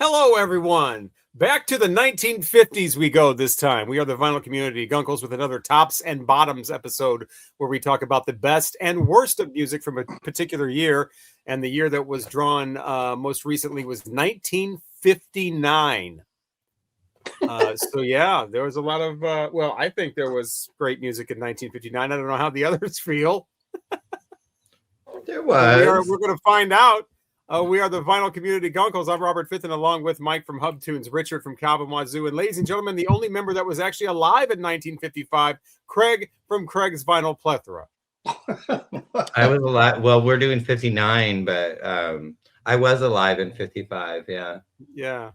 Hello, everyone. Back to the 1950s we go this time. We are the Vinyl Community Guncles with another Tops and Bottoms episode where we talk about the best and worst of music from a particular year. And the year that was drawn most recently was 1959. So, yeah, there was a lot of, I think there was great music in 1959. I don't know how the others feel. There was. We're going to find out. We are the Vinyl Community Guncles. I'm Robert Fitton, along with Mike from Hub Tunes, Richard from Calvin Wazoo, and ladies and gentlemen, the only member that was actually alive in 1955, Craig from Craig's Vinyl Plethora. I was alive. Well, we're doing 59, but I was alive in 55. Yeah. Yeah.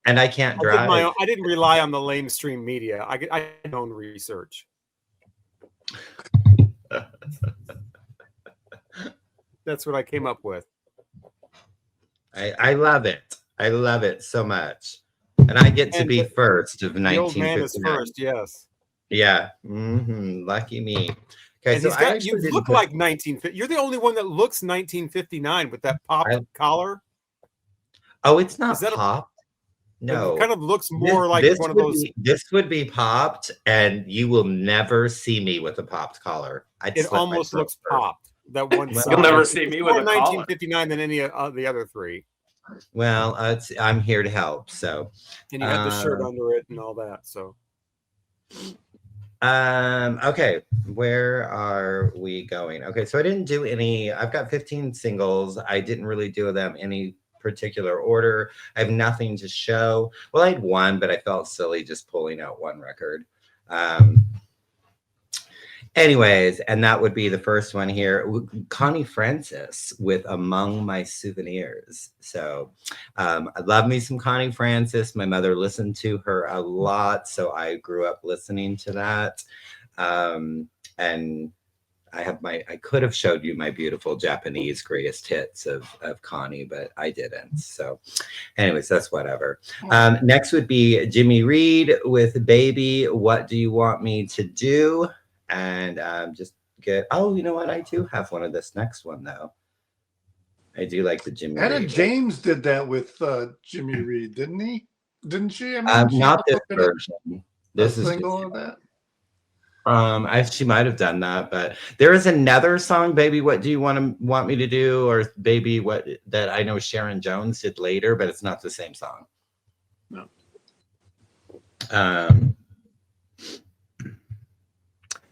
And I can't drive. I didn't rely on the lamestream media. I did my own research. That's what I came up with. I love it. I love it so much. And I get to be first of 1959. The old man is first, yes. Yeah. Lucky me. Okay, so you look like 1950. You're the only one that looks 1959 with that popped collar. Oh, it's not popped. No. It kind of looks more like one of those. This would be popped, and you will never see me with a popped collar. It almost looks popped. That one You'll never see me with a 1959 than any of the other three. Well, I'm here to help. So, and you had the shirt under it and all that. So, okay, where are we going? Okay, so I didn't do any. I've got 15 singles. I didn't really do them any particular order. I have nothing to show. Well, I had one, but I felt silly just pulling out one record. Anyways, and that would be the first one here. Connie Francis with Among My Souvenirs. So I love me some Connie Francis. My mother listened to her a lot, so I grew up listening to that. And I could have showed you my beautiful Japanese greatest hits of Connie, but I didn't. So anyways, that's whatever. Next would be Jimmy Reed with Baby, What Do You Want Me to Do? And just get, you know what? I do have one of this next one, though. I do like the Jimmy Etta Reed. James did that with Jimmy Reed, didn't he? Didn't she? Not this version. This is single of that. She might have done that, but there is another song, "Baby, What Do You Want Me to Do?" or "Baby, What," that I know Sharon Jones did later, but it's not the same song. No.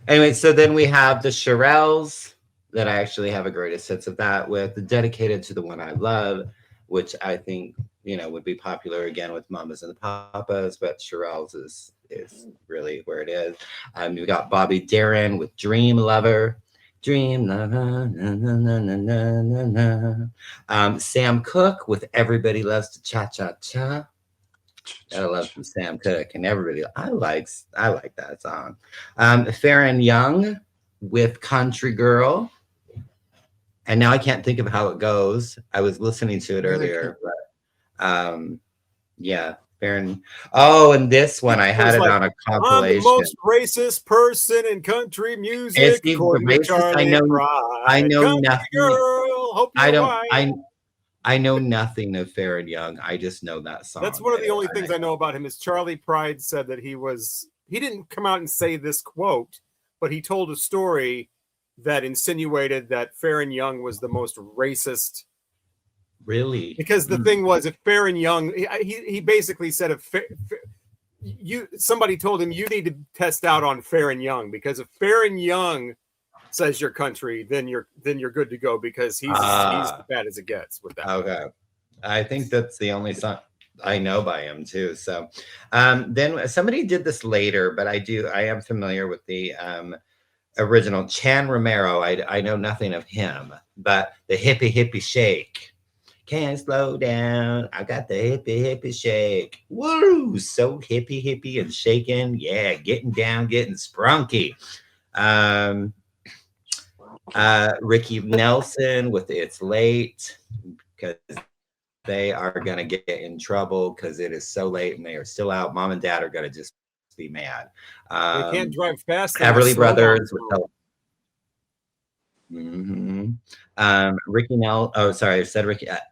Anyway, so then we have the Shirelles that I actually have a greatest hits of that with, Dedicated to the One I Love, which I think, would be popular again with Mamas and the Papas, but Shirelles is really where it is. We've got Bobby Darin with Dream Lover. Dream Lover. Na, na, na, na, na, na. Sam Cooke with Everybody Loves to Cha Cha Cha. I love some Sam Cooke, and everybody. I like that song. Farron Young with Country Girl, and now I can't think of how it goes. I was listening to it earlier, but yeah, Farron. Oh, and this one I had it on a compilation. I'm the most racist person in country music. It's the racist. I know nothing. Girl, hope I know nothing of Farron Young. I just know that song. That's one of the only things I know about him is Charlie Pride said that he didn't come out and say this quote, but he told a story that insinuated that Farron Young was the most racist. Really? Because the thing was, if Farron Young, he basically said somebody told him you need to test out on Farron Young, because if Farron Young says your country, then you're good to go, because he's as bad as it gets with that. Okay, I think that's the only song I know by him too. So then somebody did this later, but I am familiar with the original. Chan Romero, I know nothing of him, but the hippie hippie shake. Can't slow down. I got the hippie hippie shake. Woo! So hippie hippie and shaking. Yeah, getting down, getting sprunky. Ricky Nelson with It's Late, because they are going to get in trouble because it is so late and they are still out. Mom and Dad are going to just be mad. They can't drive fast. Everly Brothers. Ricky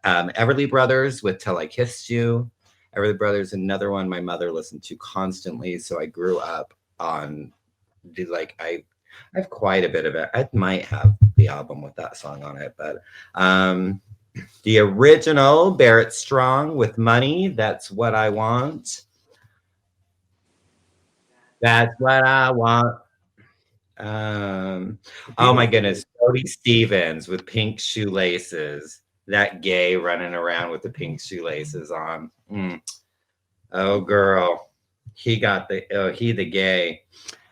Everly Brothers with Till I Kissed You. Everly Brothers, another one my mother listened to constantly. So I grew up on I have quite a bit of it. I might have the album with that song on it, but the original Barrett Strong with Money, That's What I Want. That's what I want. Oh my goodness, Cody Stevens with Pink Shoelaces. That gay running around with the pink shoelaces on. Oh girl, he the gay.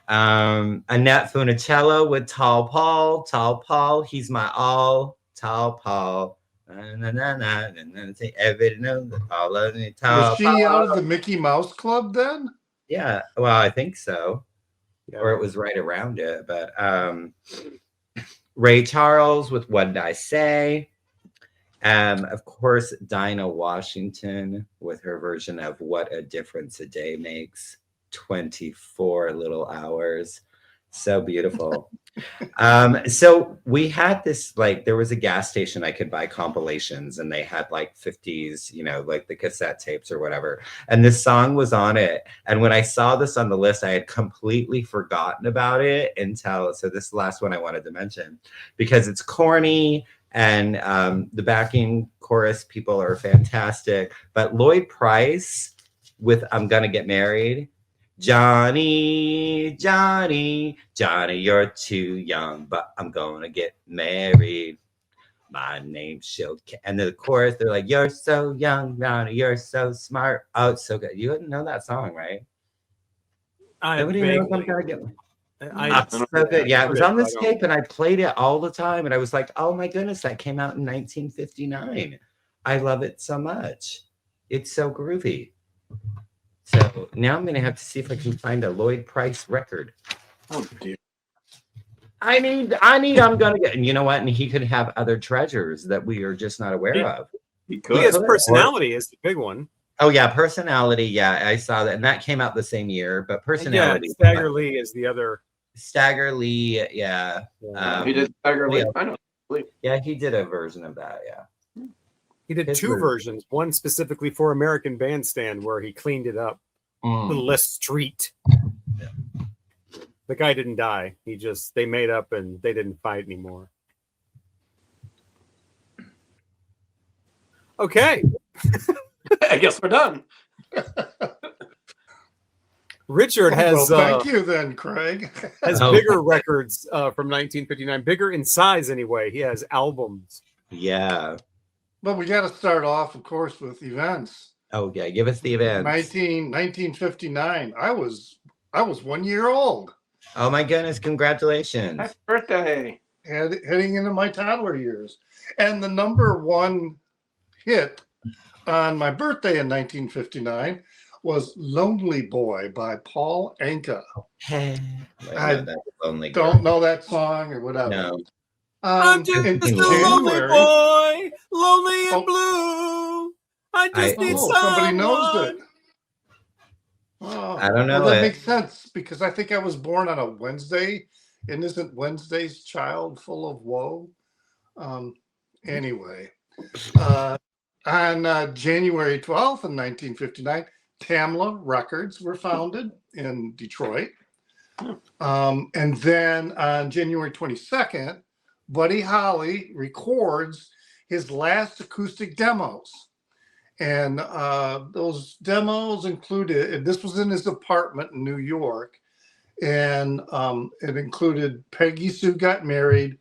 Annette Funicello with Tall Paul. Tall Paul, he's my all. Tall Paul. Say every no, all of me. Was Tall she out of Paul. the Mickey Mouse Club then? Yeah, well, I think so. Yeah. Or it was right around it. But Ray Charles with What Did I Say? Of course, Dinah Washington with her version of What a Difference a Day Makes. 24 little hours. So beautiful. So we had this, like, there was a gas station I could buy compilations, and they had like 50s, you know, like the cassette tapes or whatever. And this song was on it. And when I saw this on the list, I had completely forgotten about it until, so this is the last one I wanted to mention because it's corny. And the backing chorus people are fantastic. But Lloyd Price with I'm Gonna Get Married. Johnny, Johnny, Johnny, you're too young, but I'm gonna get married. My name's Shilk. And the chorus, they're like, you're so young, Johnny, you're so smart. Oh, it's so good. You wouldn't know that song, right? Nobody knows I'm gonna get so good. Yeah, it was on this tape and I played it all the time. And I was like, oh my goodness, that came out in 1959. I love it so much. It's so groovy. So now I'm going to have to see if I can find a Lloyd Price record. Oh dear. I need, I'm going to get, and you know what? And he could have other treasures that we are just not aware of. He has Personality is the big one. Oh yeah, Personality. Yeah, I saw that. And that came out the same year, but Personality. Yeah, Stagger Lee is the other. Stagger Lee, yeah. He did Stagger Lee. I know. Yeah, he did a version of that, yeah. He did two versions, one specifically for American Bandstand where he cleaned it up a little less street. Yeah. The guy didn't die. They made up and they didn't fight anymore. Okay. I guess we're done. Richard has thank you then, Craig. has bigger records from 1959, bigger in size anyway. He has albums. Yeah. But we got to start off, of course, with events. Oh yeah, give us the events. 1959. I was 1 year old. Oh my goodness! Congratulations! Happy birthday! Heading into my toddler years, and the number one hit on my birthday in 1959 was "Lonely Boy" by Paul Anka. Hey, I don't know that song or whatever. No. I'm just a lonely boy, lonely and blue. I just need someone. Somebody knows it. Oh, I don't know. Well, that makes sense because I think I was born on a Wednesday, and isn't Wednesday's child full of woe? Anyway, on January 12th in 1959, Tamla Records were founded in Detroit. And then on January 22nd, Buddy Holly records his last acoustic demos. And those demos included, and this was in his apartment in New York, and it included Peggy Sue Got Married,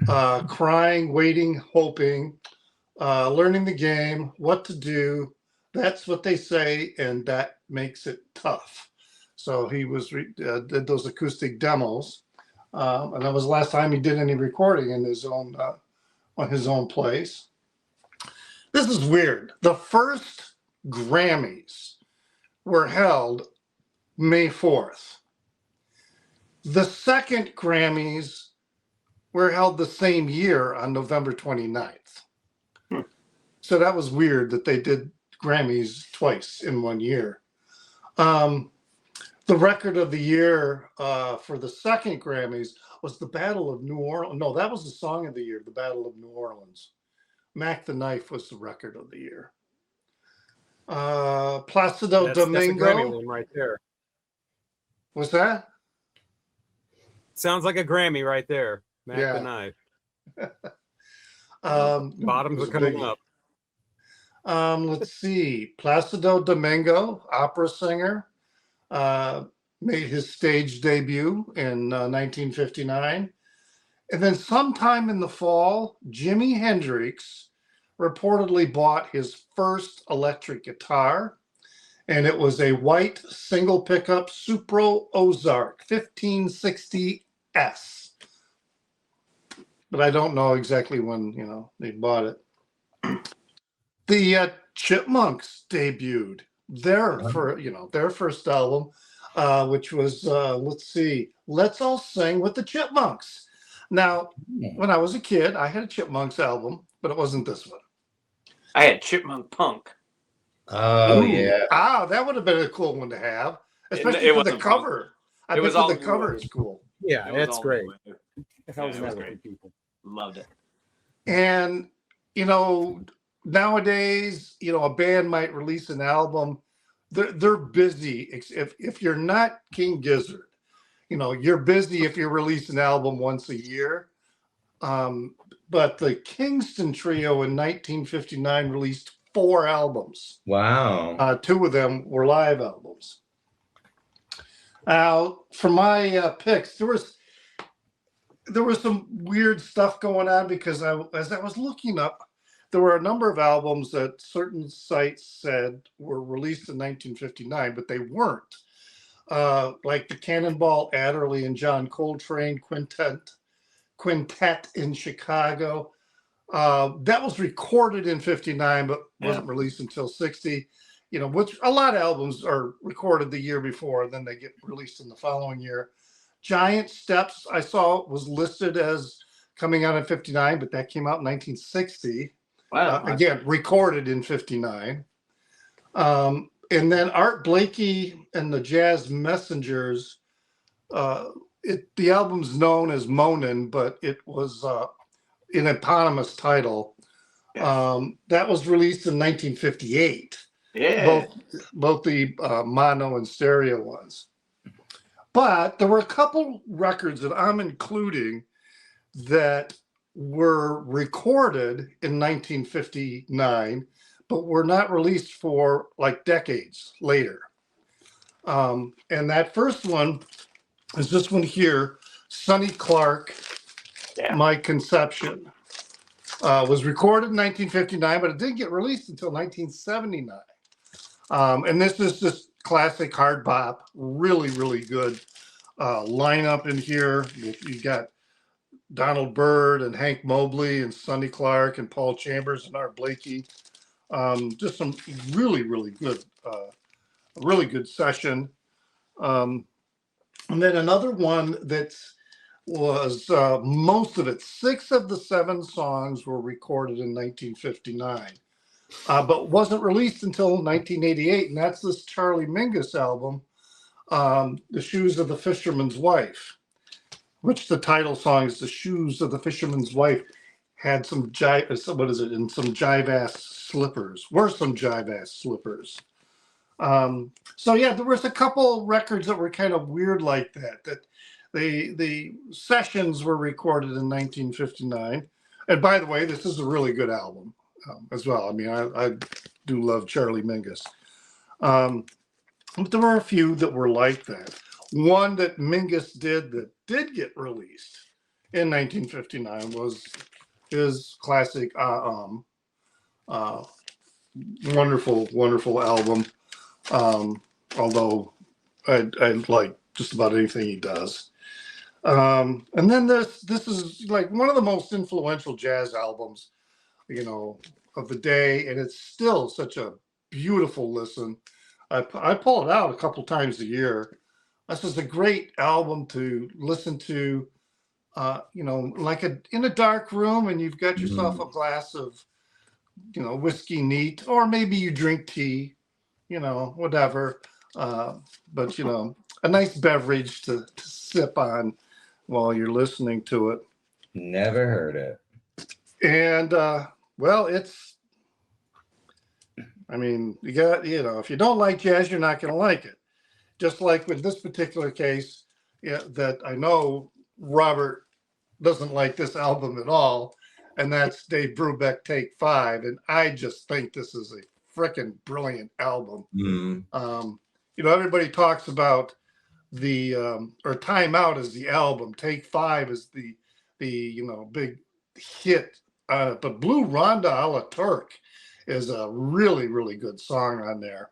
Crying, Waiting, Hoping, Learning the Game, What to Do, That's What They Say, and That Makes It Tough. So he did those acoustic demos. And that was the last time he did any recording in his own on his own place. This is weird. The first Grammys were held May 4th. The second Grammys were held the same year on November 29th. So that was weird that they did Grammys twice in 1 year. The record of the year for the second Grammys was the Battle of New Orleans. No, that was the song of the year, the Battle of New Orleans. Mac the Knife was the record of the year. Placido That's a Grammy Domingo. one right there. What's that? Sounds like a Grammy right there. Mac Yeah. the Knife. it Bottoms was are a coming biggie. up. Let's see. Placido Domingo, opera singer, made his stage debut in 1959. And then sometime in the fall, Jimi Hendrix reportedly bought his first electric guitar, and it was a white single pickup Supro Ozark 1560S. But I don't know exactly when, they bought it. The Chipmunks debuted their first album, which was let's see, Let's All Sing with the Chipmunks. Now, when I was a kid, I had a Chipmunks album, but it wasn't this one. I had Chipmunk Punk. Oh Ooh. yeah. That would have been a cool one to have, especially It for the wasn't punk. cover. It was the all cover new is cool. Yeah, It was that's all great. new. The hell's Yeah, it the was matter with great. you people? Loved it. And nowadays, a band might release an album. They're busy. If you're not King Gizzard, you're busy if you release an album once a year. But the Kingston Trio in 1959 released 4 albums. Wow. 2 of them were live albums. Now, for my picks, there was some weird stuff going on because as I was looking up, there were a number of albums that certain sites said were released in 1959, but they weren't. Like the Cannonball Adderley and John Coltrane Quintet in Chicago. That was recorded in 59, but wasn't released until 60. Which a lot of albums are recorded the year before, and then they get released in the following year. Giant Steps, I saw, was listed as coming out in 59, but that came out in 1960. Wow. Again, recorded in 59. And then Art Blakey and the Jazz Messengers, the album's known as Monin, but it was an eponymous title. That was released in 1958. Yeah. Both the mono and stereo ones. But there were a couple records that I'm including that were recorded in 1959, but were not released for like decades later. And that first one is this one here, Sonny Clark, My Conception. Was recorded in 1959, but it didn't get released until 1979. And this is just classic hard bop, really, really good lineup in here. You got Donald Byrd and Hank Mobley and Sonny Clark and Paul Chambers and Art Blakey. Just some really, really good session. And then another one that was most of it, 6 of the 7 songs were recorded in 1959. But wasn't released until 1988, and that's this Charlie Mingus album, The Shoes of the Fisherman's Wife, which the title song is The Shoes of the Fisherman's Wife, had some jive-ass slippers, were some jive-ass slippers. So yeah, there was a couple records that were kind of weird like that the sessions were recorded in 1959. And by the way, this is a really good album. As well. I mean, I do love Charlie Mingus. But there were a few that were like that. One that Mingus did that did get released in 1959 was his classic wonderful, wonderful album. Although I like just about anything he does. And then this is like one of the most influential jazz albums of the day, and it's still such a beautiful listen. I pull it out a couple times a year. This is a great album to listen to, like in a dark room, and you've got yourself a glass of, whiskey neat, or maybe you drink tea, whatever. But a nice beverage to sip on while you're listening to it. Never heard it. And well, I mean, you got, if you don't like jazz, you're not going to like it. Just like with this particular case, that I know Robert doesn't like this album at all, and that's Dave Brubeck Take 5. And I just think this is a freaking brilliant album. Everybody talks about the or Time Out is the album, Take 5 is the big hit, but Blue Ronda a la Turk is a really, really good song on there.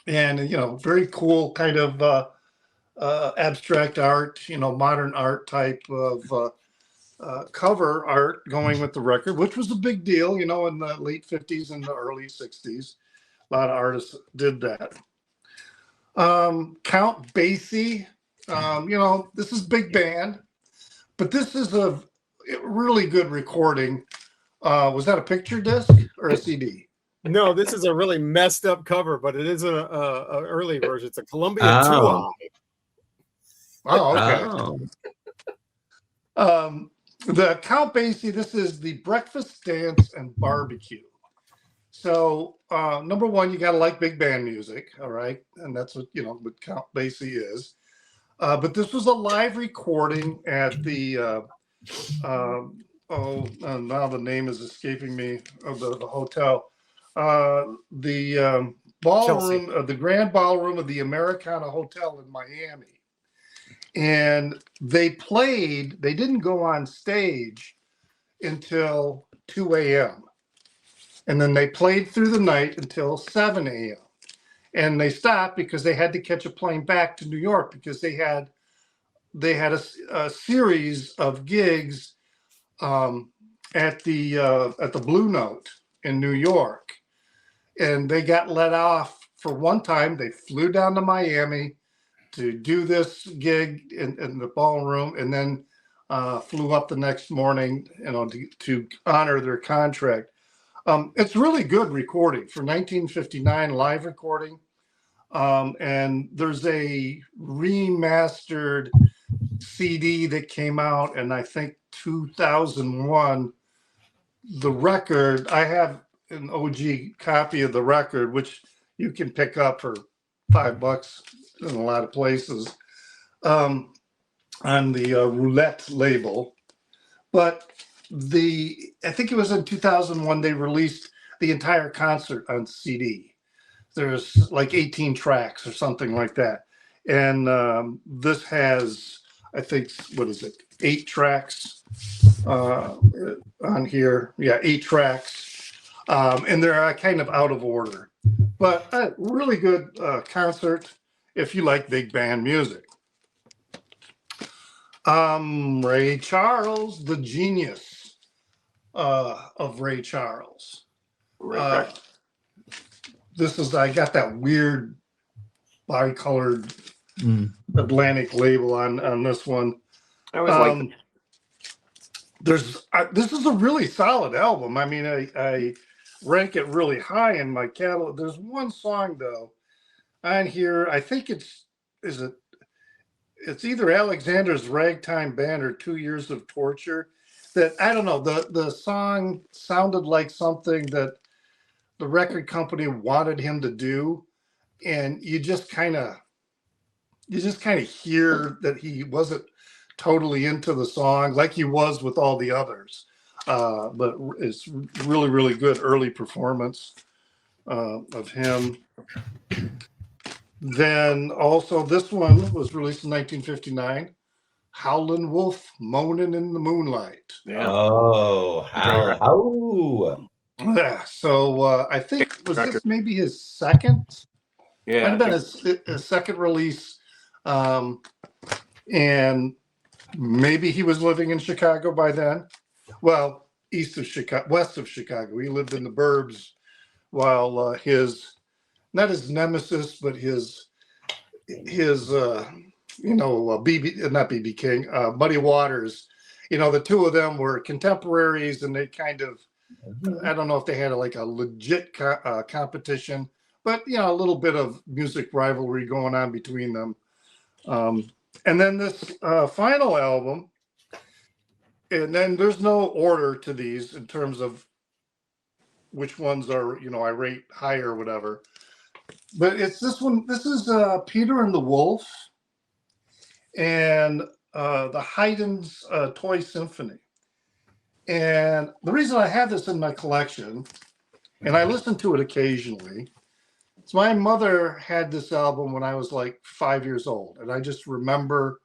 And very cool kind of abstract art, modern art type of cover art going with the record, which was a big deal, in the late 50s and the early 60s. A lot of artists did that. Count Basie, this is big band, but this is a really good recording. Was that a picture disc or a CD? No, this is a really messed up cover, but it is a early version. It's a Columbia 2i. Oh, okay. The Count Basie, this is the Breakfast, Dance, and Barbecue. So, number one, you got to like big band music, all right? And that's what, what Count Basie is. But this was a live recording at the, now the name is escaping me, of the hotel. The ballroom, the Grand Ballroom of the Americana Hotel in Miami. And they didn't go on stage until 2 a.m. And then they played through the night until 7 a.m. And they stopped because they had to catch a plane back to New York because they had a series of gigs at the Blue Note in New York. And they got let off for one time. They flew down to Miami to do this gig in the ballroom, and then flew up the next morning, to honor their contract. It's really good recording for 1959 live recording. And there's a remastered CD that came out in, I think, 2001. The record, I have an OG copy of the record, which you can pick up for $5 in a lot of places, on the Roulette label. But I think it was in 2001, they released the entire concert on CD. There's like 18 tracks or something like that. And this has, I think, 8 tracks on here. Yeah, 8 tracks. And they're kind of out of order. But a really good concert if you like big band music. Ray Charles, the genius of Ray Charles. Right. I got that weird bicolored Atlantic label on this one. I always like this is a really solid album. I mean, I rank it really high in my catalog. There's one song though on here. I think it's either Alexander's Ragtime Band or 2 Years of Torture. That, I don't know, the song sounded like something that the record company wanted him to do, and you just kind of hear that he wasn't totally into the song like he was with all the others. But it's really, really good early performance of him. Then also this one was released in 1959, Howlin' Wolf, Moanin' in the Moonlight. Yeah. Oh, how? Yeah, so I think, was this maybe his second? Yeah. Might have been his second release. And maybe he was living in Chicago by then. Well, west of Chicago. He lived in the burbs while not his nemesis, but his BB King, Muddy Waters. The two of them were contemporaries, and they kind of, I don't know if they had a legit competition, but a little bit of music rivalry going on between them. And then this final album, and then there's no order to these in terms of which ones are, I rate higher or whatever. But it's this one. This is Peter and the Wolf and the Haydn's Toy Symphony. And the reason I have this in my collection, and I listen to it occasionally, is my mother had this album when I was like 5 years old. And I just remember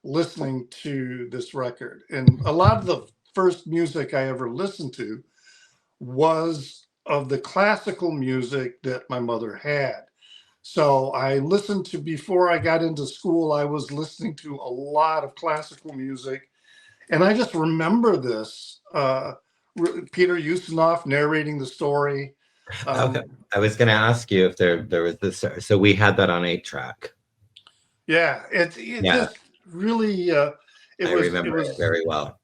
listening to this record. And a lot of the first music I ever listened to was of the classical music that my mother had. So I listened to, before I got into school, I was listening to a lot of classical music. And I just remember this, Peter Ustinov narrating the story. Okay. I was going to ask you if there was this. So we had that on 8-track. Yeah, it just really, I remember it very well.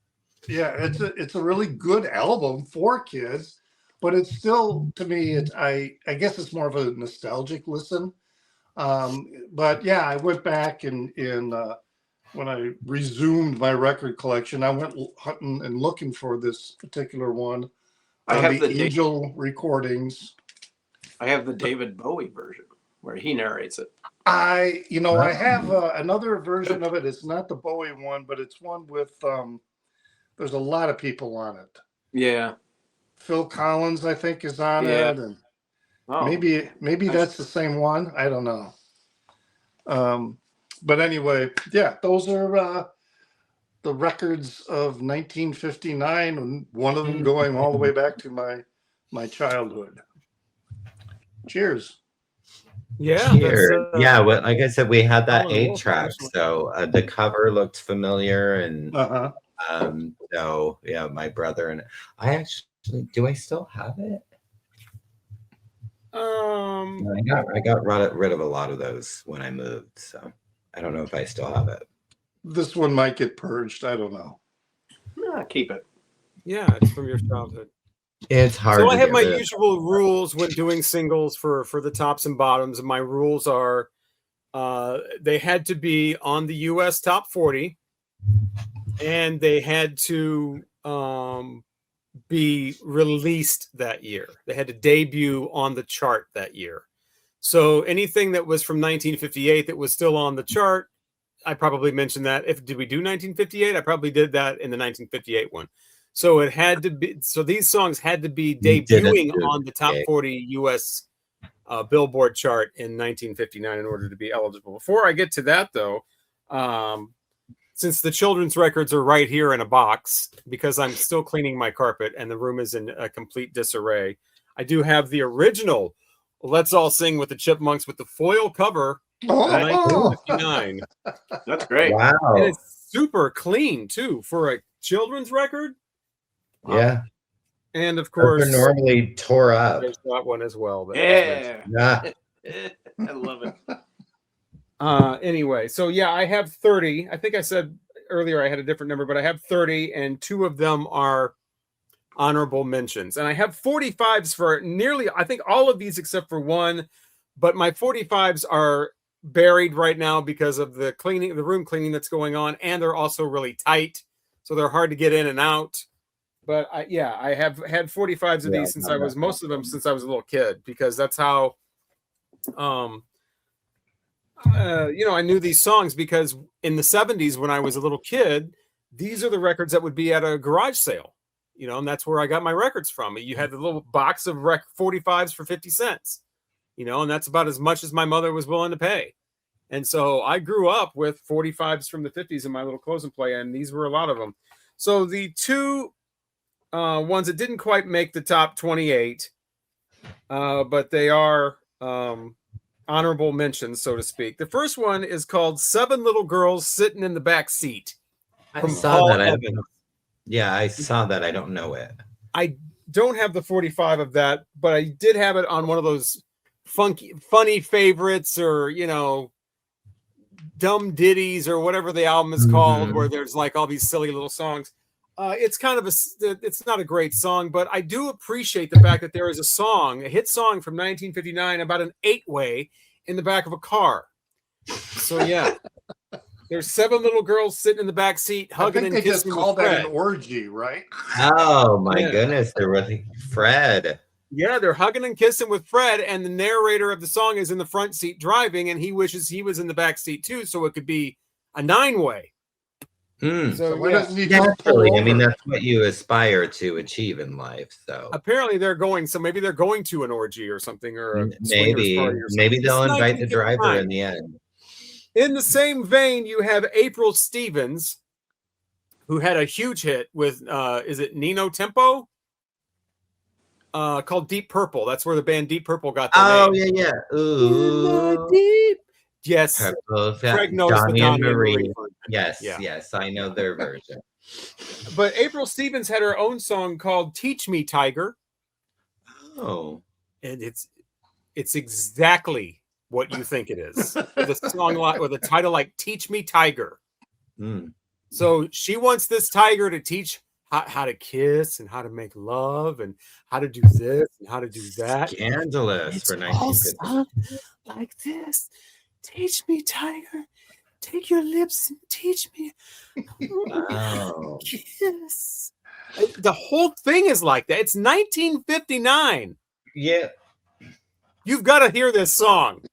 Yeah, it's a really good album for kids, but it's still, to me, I guess it's more of a nostalgic listen. But yeah, I went back and when I resumed my record collection, I went hunting and looking for this particular one. I have the Angel recordings. I have the David Bowie version where he narrates it. I have another version of it. It's not the Bowie one, but it's one with there's a lot of people on it. Yeah. Phil Collins, I think, is on it, and maybe that's the same one. I don't know. But anyway, yeah, those are the records of 1959, and one of them going all the way back to my childhood. Cheers. Yeah. Cheers. Well, like I said, we had that 8-track, so the cover looked familiar, and so yeah, my brother and I actually, do I still have it? I got rid of a lot of those when I moved, so I don't know if I still have it. This one might get purged. I don't know. Keep it. Yeah, it's from your childhood. It's hard. So I have my usual rules when doing singles for the tops and bottoms. And my rules are they had to be on the US top 40, and they had to be released that year. They had to debut on the chart that year. So anything that was from 1958 that was still on the chart, I probably mentioned that. Did we do 1958? I probably did that in the 1958 one. So it had to be. So these songs had to be debuting on the top 40 U.S. Billboard chart in 1959 in order to be eligible. Before I get to that, though, since the children's records are right here in a box, because I'm still cleaning my carpet and the room is in a complete disarray, I do have the original Let's All Sing with the Chipmunks with the foil cover. 1959. That's great. Wow. And it's super clean too for a children's record. Yeah. And of course, they're normally tore up. There's that one as well. Yeah. I love it. Anyway, so yeah, I have 30. I think I said earlier I had a different number, but I have 30, and 2 of them are honorable mentions. And I have 45s for nearly, I think, all of these except for one. But my 45s are buried right now because of the cleaning, the room cleaning that's going on, and they're also really tight, so they're hard to get in and out. But I have had 45s of these since I was most of them since I was a little kid, because that's how I knew these songs, because in the 70s when I was a little kid, these are the records that would be at a garage sale, and that's where I got my records from. You had the little box of 45s for 50 cents, and that's about as much as my mother was willing to pay. And so I grew up with 45s from the 50s in my little close and play, and these were a lot of them. So the 2 ones that didn't quite make the top 28, but they are honorable mentions, so to speak. The first one is called 7 Little Girls Sitting in the Back Seat. I saw that. I saw that. I don't know it. I don't have the 45 of that, but I did have it on one of those funny favorites, or dumb ditties, or whatever the album is called, where there's like all these silly little songs. It's kind of it's not a great song, but I do appreciate the fact that there is a hit song from 1959 about an 8-way in the back of a car. So yeah, there's 7 little girls sitting in the back seat hugging and kissing. They just called that an orgy, right? Oh my goodness, they're really Fred. Yeah, they're hugging and kissing with Fred, and the narrator of the song is in the front seat driving, and he wishes he was in the back seat too, so it could be a 9-way. So why doesn't he Yeah, just pull I over? mean, that's what you aspire to achieve in life. So apparently they're going. So maybe they're going to an orgy or something, or a swingers party or something. maybe they'll It's invite the driver 1959. in the end. In the same vein, you have April Stevens, who had a huge hit with is it Nino Tempo? Called Deep Purple. That's where the band Deep Purple got their name. Yeah. Ooh. Deep. Yes. Purple, Craig knows Donnie the Donnie and Marie. version. Yes, Yeah. yes, I know their version. But April Stevens had her own song called Teach Me Tiger. Oh. And it's exactly what you think it is. With a song like with a title like Teach Me Tiger. Mm. So she wants this tiger to teach how to kiss and how to make love and how to do this and how to do that. Scandalous It's for all 1950. sung like this. Teach me, tiger. Take your lips and teach me. Wow. Kiss. The whole thing is like that. It's 1959. Yeah. You've got to hear this song.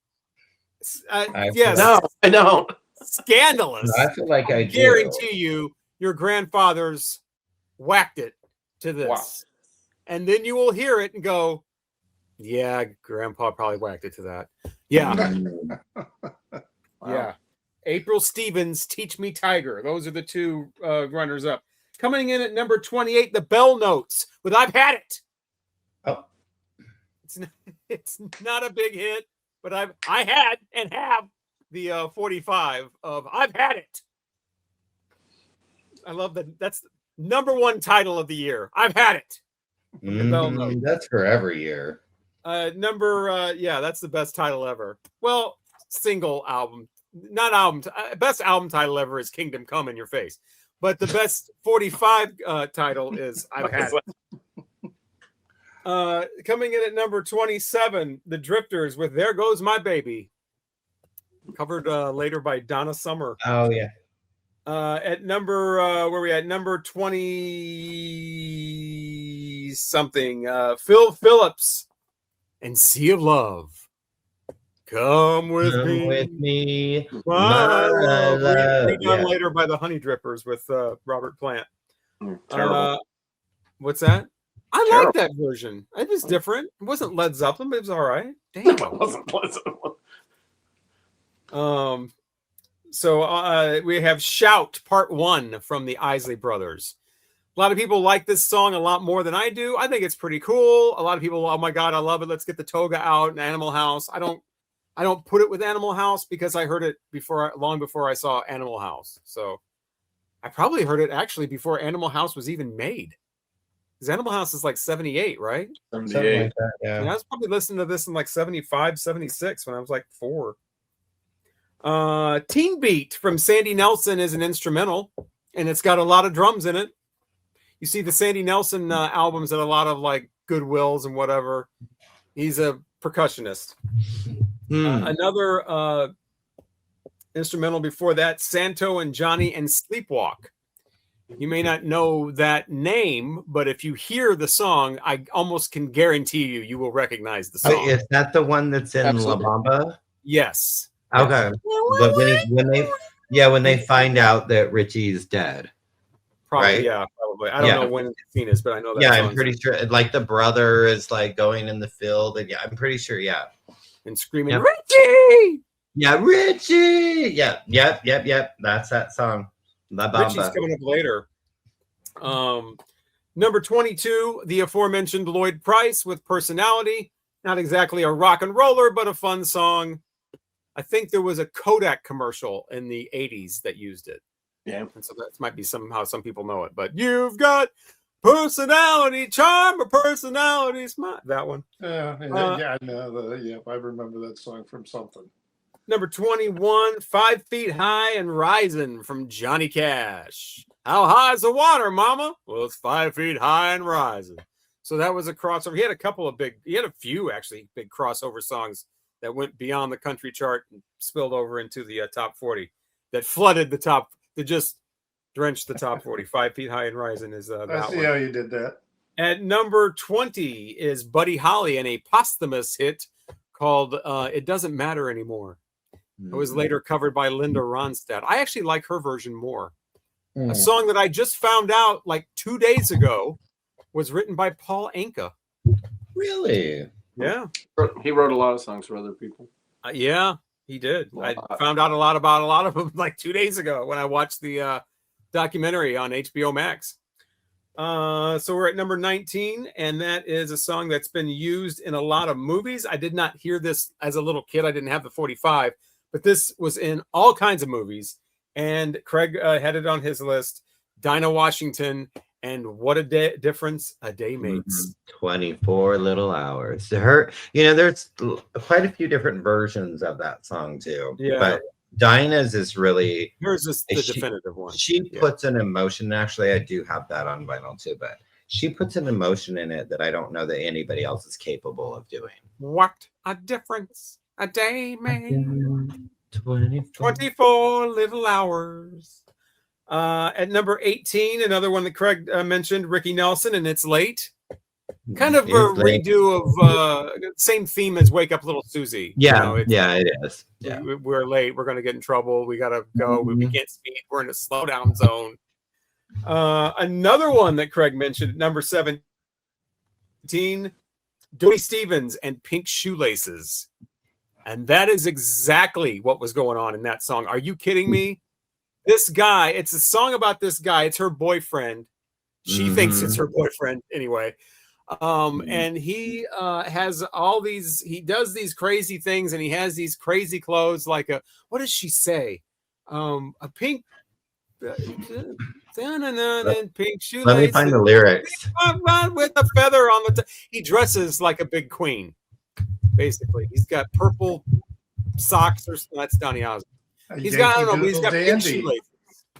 Yes. No, I don't. Scandalous. I feel like I do. guarantee you your grandfathers whacked it to this. Wow. And then you will hear it and go, yeah, grandpa probably whacked it to that. Yeah. Mm. Yeah. April Stevens, Teach Me Tiger. Those are the two runners up. Coming in at number 28, the Bell Notes with I've Had It. Oh. It's not a big hit, but I had and have the 45 of I've Had It. I love that. That's number one title of the year. I've had it. The Bell Notes. That's for every year. That's the best title ever. Well, single album, not album. Best album title ever is Kingdom Come in Your Face, but the best 45 title is I've Had It. Coming in at number 27, the Drifters with There Goes My Baby, covered later by Donna Summer. Oh yeah. At number where we at number 20 something, Phil Phillips and Sea of Love. Come with me. My love. Redone later by the Honey Drippers with Robert Plant. Terrible. What's that? I Terrible. like that version. It was different. It wasn't Led Zeppelin, but it was all right. Damn. It wasn't pleasant. So we have Shout Part 1 from the Isley Brothers. A lot of people like this song a lot more than I do. I think it's pretty cool. A lot of people, oh my God, I love it. Let's get the toga out and Animal House. I don't put it with Animal House because I heard it long before I saw Animal House. So I probably heard it actually before Animal House was even made. Because Animal House is like 78, right? 78. Like that, yeah. And I was probably listening to this in like 75, 76 when I was like 4. Teen Beat from Sandy Nelson is an instrumental, and it's got a lot of drums in it. You see the Sandy Nelson albums at a lot of like Goodwills and whatever. He's a percussionist. Another instrumental before that, Santo and Johnny and Sleepwalk. You may not know that name, but if you hear the song, I almost can guarantee you will recognize the song. Is that the one that's in Absolutely. La Bamba? Yes. Okay. But when they find out that Richie's dead. Probably, Right? yeah, probably. I don't know when the scene is, but I know that. Yeah, I'm song's pretty sure. Like the brother is like going in the field, and yeah, I'm pretty sure. Yeah. and screaming, Yep. Richie! Yeah, Richie. Yep. That's that song. La Richie's Bamba. coming up later. Number 22, the aforementioned Lloyd Price with Personality. Not exactly a rock and roller, but a fun song. I think there was a Kodak commercial in the 80s that used it. Yeah. And so that might be somehow some people know it. But you've got personality, charm, or personality, smile. That one. I know. I remember that song from something. Number 21, 5 Feet High and Rising from Johnny Cash. How high is the water, mama? Well, it's 5 feet high and rising. So that was a crossover. He had a few actually big crossover songs that went beyond the country chart and spilled over into the top 40 that flooded the top, that just drenched the top 40. 5 Feet High and Rising is that I see one. how you did that. At number 20 is Buddy Holly and a posthumous hit called It Doesn't Matter Anymore. It was later covered by Linda Ronstadt. I actually like her version more. A song that I just found out like 2 days ago was written by Paul Anka. Really? Yeah. He wrote a lot of songs for other people. Yeah, he did. I found out a lot about a lot of them like 2 days ago when I watched the documentary on HBO Max. So we're at number 19, and that is a song that's been used in a lot of movies. I did not hear this as a little kid. I didn't have the 45, but this was in all kinds of movies. And Craig had it on his list. Dinah Washington and What a Difference a Day Makes. 24 little hours. There's quite a few different versions of that song too. Yeah. But Dinah's is really, hers is the definitive one. She puts an emotion. Actually, I do have that on vinyl too, but she puts an emotion in it that I don't know that anybody else is capable of doing. What a difference a day makes. 24 little hours. At number 18, another one that Craig mentioned, Ricky Nelson, and It's Late. Kind of a redo of same theme as Wake Up Little Susie. Yeah, it is. Yeah. We're late. We're going to get in trouble. We got to go. We can't speed. We're in a slowdown zone. Another one that Craig mentioned at number 17, Dewey Stevens and Pink Shoelaces. And that is exactly what was going on in that song. Are you kidding me? This guy, it's a song about this guy. It's her boyfriend. She thinks it's her boyfriend anyway. And he has all these, he does these crazy things, and he has these crazy clothes like what does she say? A pink and pink shoelaces. Let me find the lyrics. With a feather on the he dresses like a big queen. Basically, he's got purple socks, or that's Donny Osmond. He's got, I don't know, but he's got pink shoelaces.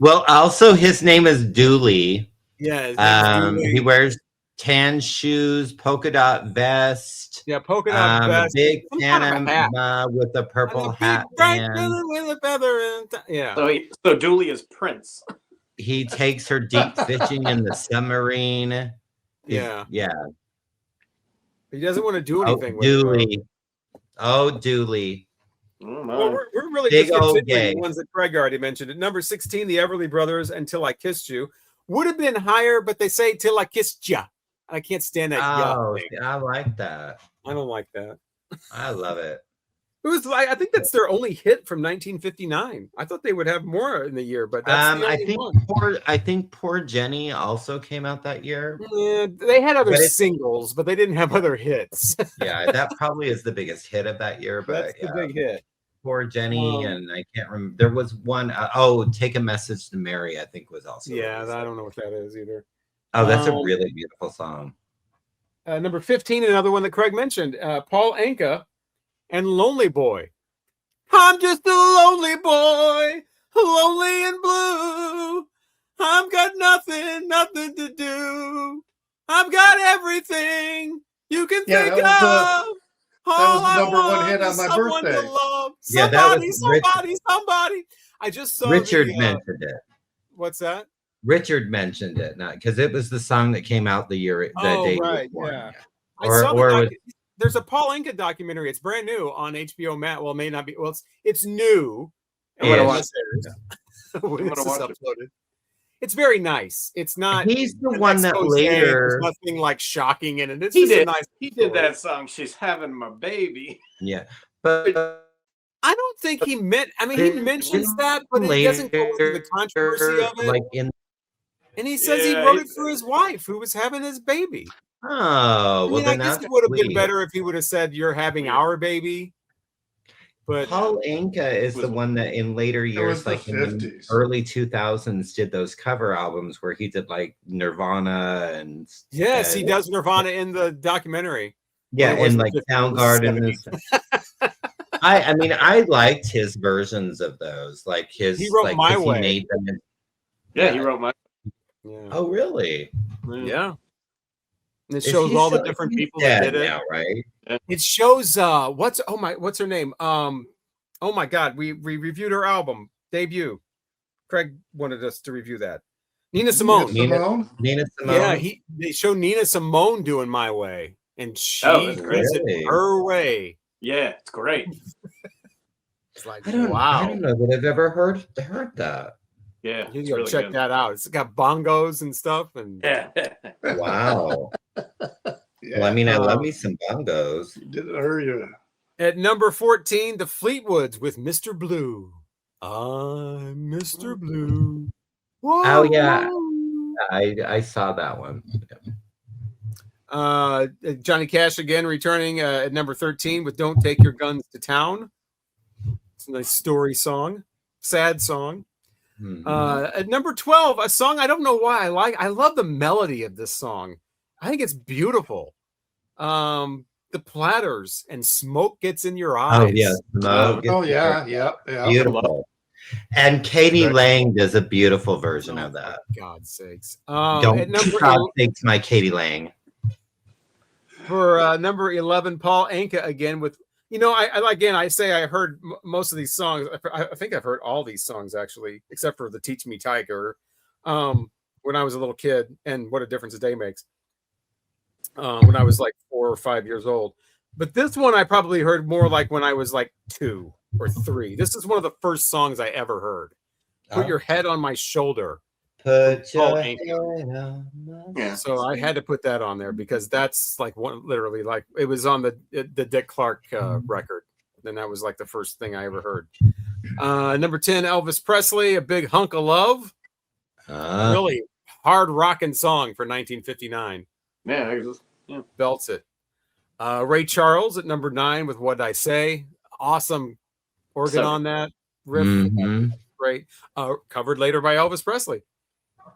Well, also his name is Dooley. Yeah. He wears tan shoes, polka dot vest. Yeah, polka dot vest. Big Panama with a purple hat. With a feather. Yeah. So Dooley is Prince. He takes her deep fishing in the submarine. Yeah. Yeah. He doesn't want to do anything with Dooley. Dooley. Well, we're really big just old considering the ones that Craig already mentioned. At number 16, the Everly Brothers, Until I Kissed You. Would have been higher, but they say Till I Kissed Ya. I can't stand that. I like that. I don't like that. I love it. It was like, I think that's their only hit from 1959. I thought they would have more in the year, but that's the only one. I think Poor Jenny also came out that year. Yeah, they had other singles, but they didn't have other hits. Yeah, that probably is the biggest hit of that year. But that's the big hit. Poor Jenny, and I can't remember. There was one. Take a Message to Mary, I think was also. Yeah, I don't know what that is either. Oh, that's a really beautiful song. Number 15, another one that Craig mentioned, Paul Anka and Lonely Boy. I'm just a lonely boy, lonely and blue. I've got nothing to do. I've got everything you can think of. That was the number one hit on my birthday. Somebody. I just saw Richard mentioned it. What's that? Richard mentioned it, not because it was the song that came out the day. Right, yeah. There's a Paul Anka documentary. It's brand new on HBO Max. Well, it may not be. Well, it's new. When this is uploaded. It's very nice. It's not. He's the one that later. There's nothing like shocking in it. It's he just did. A nice. He did that song. She's having my baby. Yeah, but I don't think he meant. I mean, he mentions that, but it doesn't go into the controversy of it. And he says he wrote it for his wife, who was having his baby. Oh, well, I guess it would have been better if he would have said, "You're having our baby." But Paul Anka is the one that in later years, like in the early 2000s, did those cover albums where he did like Nirvana and. Yes, he does Nirvana in the documentary. Yeah, and like Soundgarden. I mean, I liked his versions of those. Like his. He wrote My Way. He made them he wrote My. Yeah. Oh, really? Yeah. And it shows all the different people that did it. Now, right? It shows what's her name? Oh my God, we reviewed her album debut. Craig wanted us to review that. Nina Simone. Nina Simone. Yeah, they show Nina Simone doing My Way, and she that's does great. it her way. Yeah, it's great. It's like, I don't know that I've ever heard that. Yeah, You it's gotta really check good. that out. It's got bongos and stuff, and Yeah. Wow. Yeah. Well, I mean, I love me some bongos. You did it earlier. at number 14, the Fleetwoods with Mr. Blue. I'm Mr. Blue. Whoa. Oh yeah, I saw that one. Johnny Cash again returning at number 13 with Don't Take Your Guns to Town. It's a nice story song, sad song. At number 12, a song I don't know why I love the melody of this song. I think it's beautiful. The Platters and Smoke Gets in Your Eyes. Oh yeah, Smoke. Oh yeah, yeah. Beautiful. And Katie Lang does a beautiful version of that. For God's sakes. Don't God sakes my Katie Lang. For number 11, Paul Anka again with, I say I heard most of these songs. I think I've heard all these songs actually, except for the Teach Me Tiger, when I was a little kid, and What a Difference a Day Makes, when I was like 4 or 5 years old. But this one I probably heard more like when I was like 2 or 3. This is one of the first songs I ever heard. Put Your Head on My Shoulder. Put Paul your Anka. head on my Yeah. So I had to put that on there because that's like literally like it was on the Dick Clark record. And that was like the first thing I ever heard. Number 10, Elvis Presley, A Big Hunk of Love. Really hard rocking song for 1959. Yeah. Belts it. Ray Charles at number 9 with What'd I Say? Awesome organ on that riff. Great. Covered later by Elvis Presley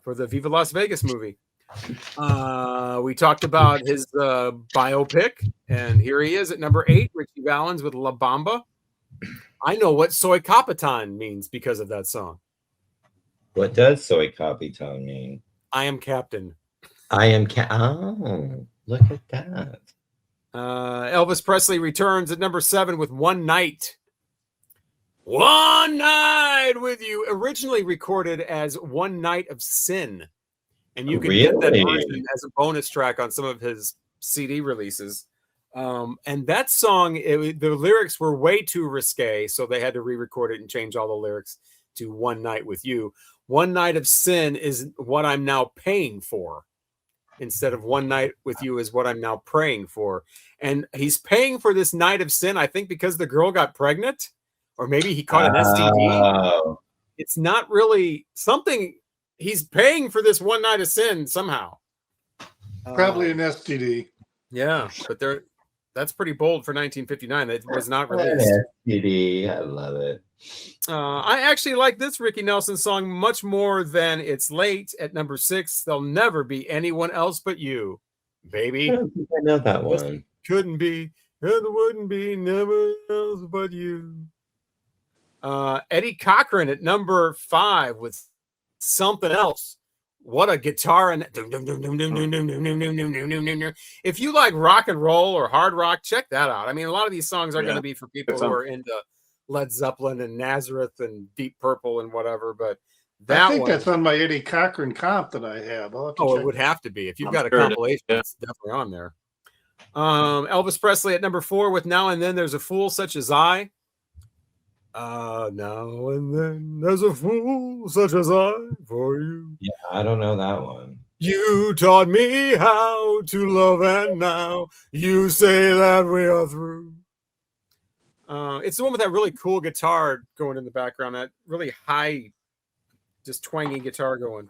for the Viva Las Vegas movie. We talked about his biopic, and here he is at number 8, Richie Valens with La Bamba. I know what Soy Capitan means because of that song. What does Soy Capitan mean? I am captain. Oh, look at that. Elvis Presley returns at number 7 with One Night. One Night with You, originally recorded as One Night of Sin. And you can get that version as a bonus track on some of his CD releases. And that song, the lyrics were way too risque, so they had to re-record it and change all the lyrics to One Night with You. One Night of Sin is what I'm now paying for, instead of One Night with You is what I'm now praying for. And he's paying for this night of sin, I think, because the girl got pregnant, or maybe he caught an STD. It's not really something. He's paying for this one night of sin somehow. Probably an STD. Yeah, but that's pretty bold for 1959. It was not released. STD, I love it. I actually like this Ricky Nelson song much more than It's Late at number 6. There'll never be anyone else but you, baby. I don't think I know that one. Couldn't be, there wouldn't be never else but you. Eddie Cochran at number 5 with Something Else. What a guitar! And if you like rock and roll or hard rock, check that out. I mean, a lot of these songs are going to be for people who are into Led Zeppelin and Nazareth and Deep Purple and whatever. But I think that's on my Eddie Cochran comp that I have. It would have to be. If you've got a compilation, it's definitely on there. Elvis Presley at number 4 with Now and Then There's a Fool Such as I. Now and then there's a fool such as I for you. Yeah, I don't know that one. You taught me how to love, and now you say that we are through. It's the one with that really cool guitar going in the background, that really high, just twangy guitar going.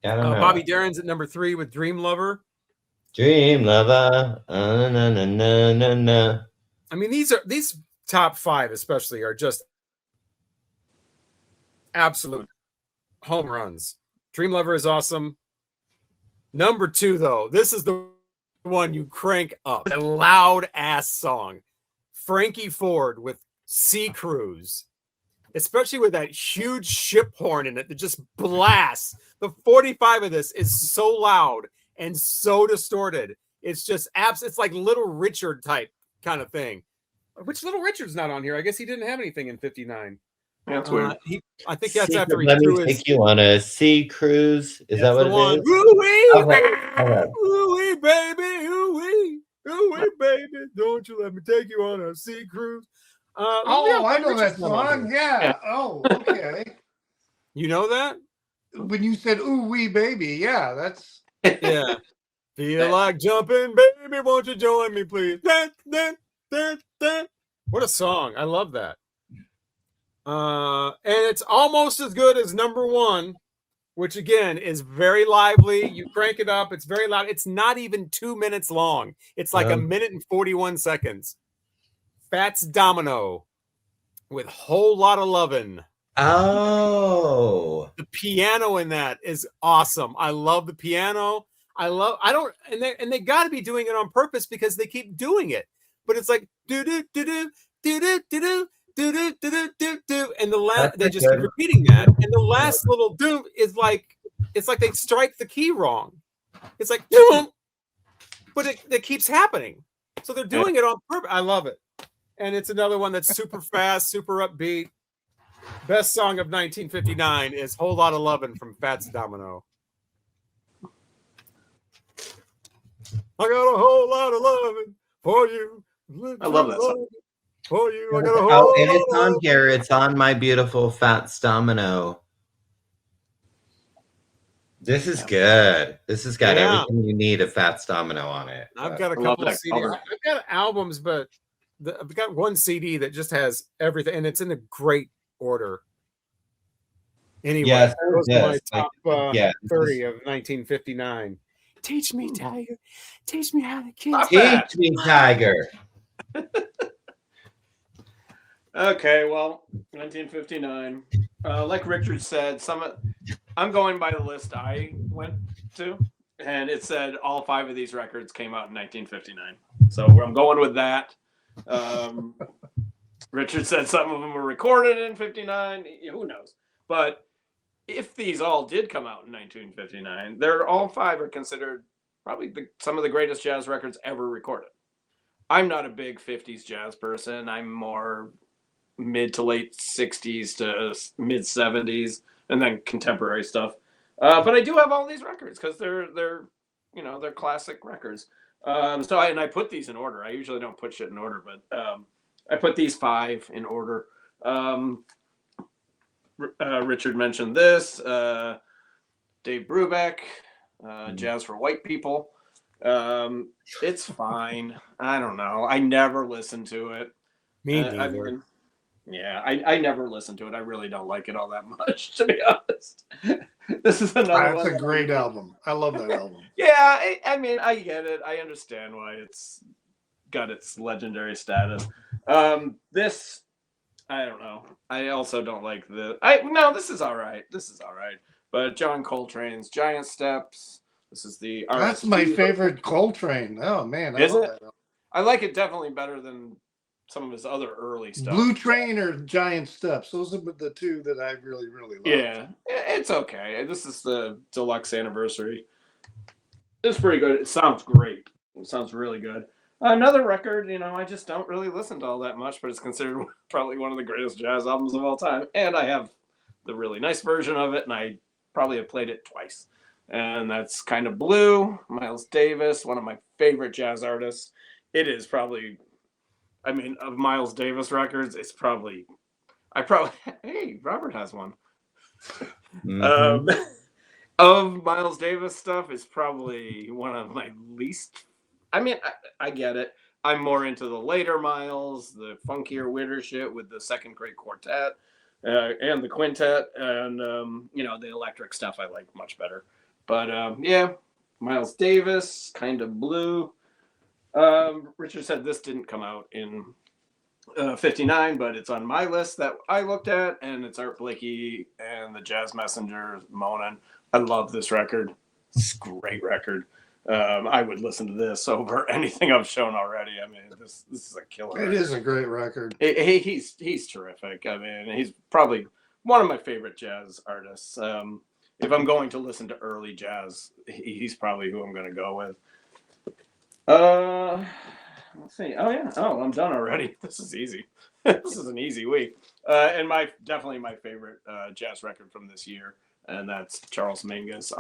I don't know. Bobby Darin's at number 3 with Dream Lover. Dream Lover. Na, na, na, na, na. I mean, these top 5 especially are just absolute home runs. Dream Lover is awesome. Number 2, though, this is the one you crank up. A loud ass song. Frankie Ford with Sea Cruise, especially with that huge ship horn in it that just blasts. The 45 of this is so loud and so distorted. It's just it's like Little Richard type kind of thing. Which Little Richard's not on here. I guess he didn't have anything in 59. That's weird. I think that's after he Let threw me his. take you on a sea cruise. Is that That's what the it one. is? Ooh-wee, Okay. ooh-wee, baby, ooh-wee, ooh-wee, baby. Don't you let me take you on a sea cruise. Oh, I know that Richard's one on song. here. Yeah. Oh, okay. You know that? When you said "ooh wee baby," yeah, that's Yeah. Feel like jumping, baby. Won't you join me, please? Dun, dun, dun, dun. What a song. I love that. And it's almost as good as number one, which again is very lively. You crank it up, it's very loud. It's not even 2 minutes long. It's like a minute and 41 seconds. Fats Domino with Whole Lot of Lovin'. Oh. The piano in that is awesome. I love the piano. They got to be doing it on purpose because they keep doing it. But it's like do do do do do do do do do do do do do, and they just keep repeating that. And the last little do is like it's like they strike the key wrong. It's like doom, but it keeps happening. So they're doing it on purpose. I love it. And it's another one that's super fast, super upbeat. Best song of 1959 is Whole Lot of Lovin' from Fats Domino. I got a whole lot of loving for you. I love that song. For you. I got a whole And lot it's of on lovin'. here. It's on My Beautiful Fats Domino. This is good. This has got everything you need of Fats Domino on it. I've got a couple of CDs. I've got albums, but I've got one CD that just has everything, and it's in a great order. Anyway, Yes, those are my top 30 is... of 1959. Teach me, Tiger. Teach me how to kiss. Teach me, Tiger. Okay, well, 1959. Like Richard said, I'm going by the list I went to, and it said all 5 of these records came out in 1959. So I'm going with that. Richard said some of them were recorded in 59. Who knows? But if these all did come out in 1959, they're all 5 are considered probably some of the greatest jazz records ever recorded. I'm not a big 50s jazz person. I'm more mid to late 60s to mid 70s, and then contemporary stuff. But I do have all these records because they're classic records. So I put these in order. I usually don't put shit in order, but I put these 5 in order. Richard mentioned this. Dave Brubeck, Jazz for White People. It's fine. I don't know. I never listened to it. Me neither. I never listened to it. I really don't like it all that much, to be honest. This is another That's a great album. I love that album. Yeah, I mean, I get it. I understand why it's got its legendary status. This, I don't know. I also don't like this is all right. This is all right. But John Coltrane's Giant Steps. This is the RSG. That's my favorite Coltrane. Oh man, I love that album. I like it definitely better than some of his other early stuff. Blue Train or Giant Steps. Those are the 2 that I really, really love. Yeah, it's okay. This is the deluxe anniversary. It's pretty good. It sounds great. It sounds really good. Another record, I just don't really listen to all that much, but it's considered probably one of the greatest jazz albums of all time. And I have the really nice version of it, and I probably have played it twice. And that's Kind of Blue, Miles Davis, one of my favorite jazz artists. It is probably, of Miles Davis records, hey, Robert has one. Mm-hmm. Of Miles Davis stuff, is probably one of my least. I get it. I'm more into the later Miles, the funkier, weirder shit with the second great quartet and the quintet, and the electric stuff I like much better. But Miles Davis, Kind of Blue. Richard said this didn't come out in 59, but it's on my list that I looked at, and it's Art Blakey and the Jazz Messengers, Moanin'. I love this record. It's a great record. I would listen to this over anything I've shown already. This is a killer. It is a great record. He's terrific. He's probably one of my favorite jazz artists. If I'm going to listen to early jazz, he's probably who I'm going to go with. Let's see. Oh yeah. Oh, I'm done already. This is easy. This is an easy week. And definitely my favorite jazz record from this year, and that's Charles Mingus.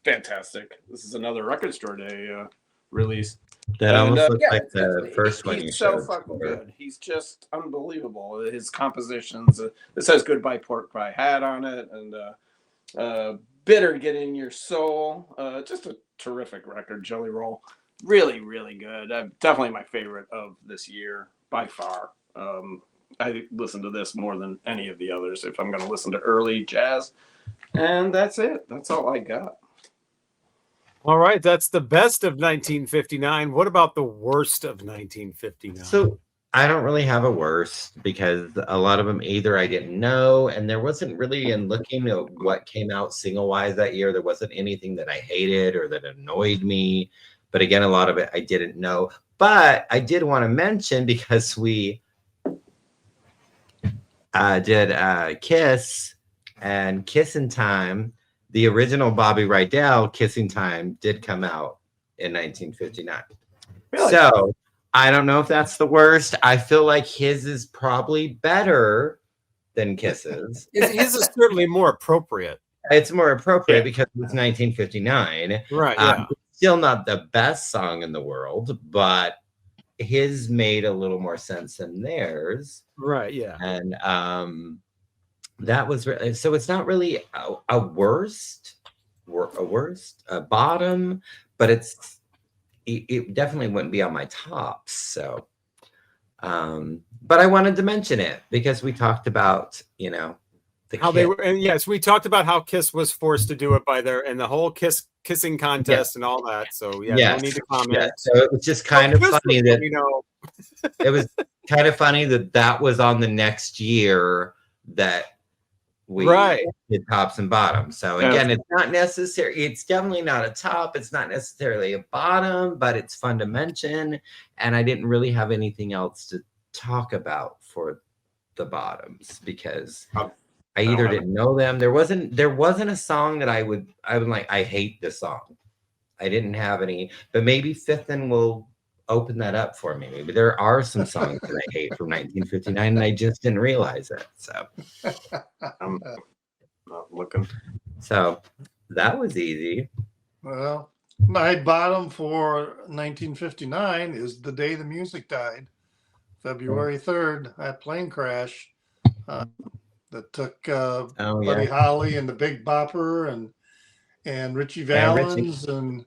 Fantastic. This is another record store day release. That And, almost looks yeah, like the first one you he's so showed. fucking good. He's just unbelievable. His compositions. This has "Goodbye Pork Pie Hat" on it, and "Bitter Get in Your Soul." Just a terrific record. Jelly Roll, really, really good. Definitely my favorite of this year by far. I listen to this more than any of the others if I'm going to listen to early jazz, and that's it. That's all I got. All right, that's the best of 1959. What about the worst of 1959? So I don't really have a worst because a lot of them either I didn't know, and there wasn't really, in looking at what came out single wise that year, there wasn't anything that I hated or that annoyed me. But again, a lot of it I didn't know. But I did want to mention, because we did Kiss and Kissin' Time. The original Bobby Rydell, Kissing Time, did come out in 1959. Really? So I don't know if that's the worst. I feel like his is probably better than Kiss's. His is certainly more appropriate. It's more appropriate because it's 1959. Right, yeah. It's still not the best song in the world, but his made a little more sense than theirs. Right, yeah. And that was so it's not really a bottom, but it definitely wouldn't be on my tops. So but I wanted to mention it because we talked about how they were, and yes, we talked about how Kiss was forced to do it by and the whole kissing contest and all that. So no need to comment. Yeah. So it was just kind of funny that it was kind of funny that was on the next year that we did tops and bottoms. So again, it's not necessary. It's definitely not a top. It's not necessarily a bottom, but it's fun to mention. And I didn't really have anything else to talk about for the bottoms because I either didn't know them. There wasn't a song that I would like, I hate this song. I didn't have any, but maybe Fifth'n will open that up for me. Maybe there are some songs that I hate from 1959 and I just didn't realize it. So I'm not looking. So that was easy. Well, my bottom for 1959 is The Day the Music Died, February 3rd, that plane crash that took Buddy Holly and the Big Bopper and Richie Valens and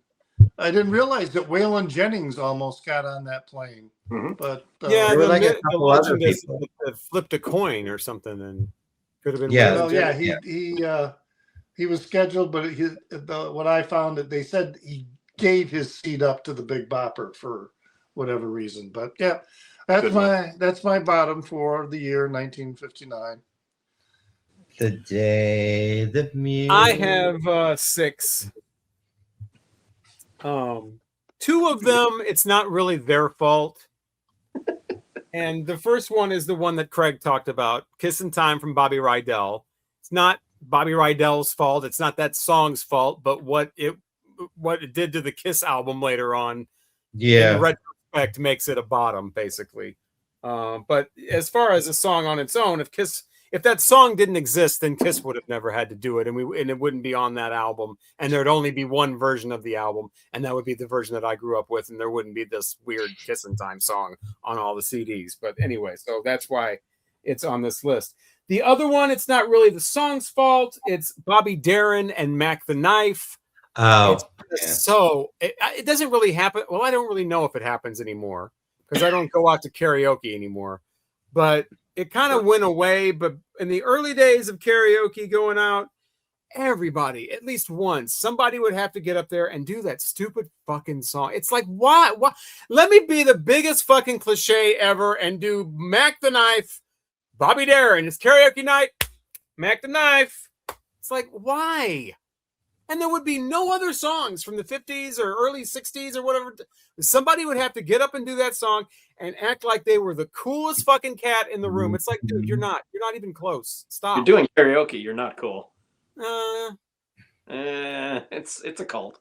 I didn't realize that Waylon Jennings almost got on that plane. Mm-hmm. But there were like a couple other people that flipped a coin or something and could have been. He was scheduled, but what I found that they said he gave his seat up to the Big Bopper for whatever reason. But yeah, that's my bottom for the year 1959. The day the music. I have 6. 2 of them, it's not really their fault. And the first one is the one that Craig talked about, Kissin' Time from Bobby Rydell. It's not Bobby Rydell's fault. It's not that song's fault, but what it did to the Kiss album later on, in retrospect, makes it a bottom, basically. But as far as a song on its own, if that song didn't exist, then Kiss would have never had to do it, and it wouldn't be on that album, and there'd only be one version of the album, and that would be the version that I grew up with, and there wouldn't be this weird Kissin' Time song on all the CDs. But anyway, so that's why it's on this list. The other one, it's not really the song's fault. It's Bobby Darin and Mac the Knife. So it doesn't really happen. Well, I don't really know if it happens anymore because I don't go out to karaoke anymore, but it kind of went away. But in the early days of karaoke going out, everybody, at least once, somebody would have to get up there and do that stupid fucking song. It's like, why? Let me be the biggest fucking cliche ever and do Mac the Knife, Bobby Darin. It's karaoke night, Mac the Knife. It's like, why? And there would be no other songs from the 50s or early 60s or whatever. Somebody would have to get up and do that song and act like they were the coolest fucking cat in the room. It's like, dude, you're not even close. Stop. You're doing karaoke. You're not cool. It's It's a cult.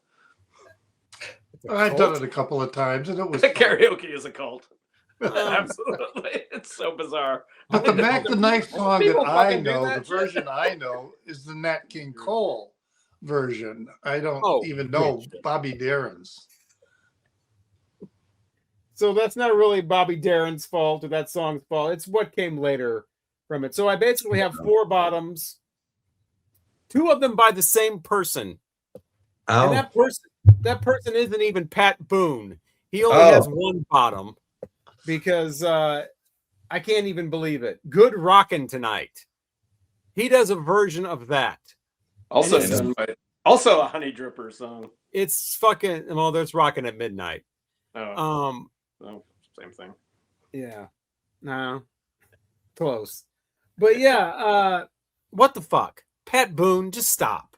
I've done it a couple of times, and it was fun. Karaoke is a cult. Absolutely, it's so bizarre. But the Mac the Knife song that People I fucking do know, that the shit. version I know, is the Nat King Cole version. I don't Oh, even know good shit. Bobby Darin's. So that's not really Bobby Darin's fault or that song's fault. It's what came later from it. So I basically have 4 bottoms, 2 of them by the same person. And Oh, that person isn't even Pat Boone. He only has 1 bottom because I can't even believe it. Good Rockin' Tonight. He does a version of that. Also And done by also a Honey Dripper song. It's fucking, well, there's Rockin' at Midnight. Oh, same thing. Yeah. No. Close. But yeah, what the fuck? Pat Boone, just stop.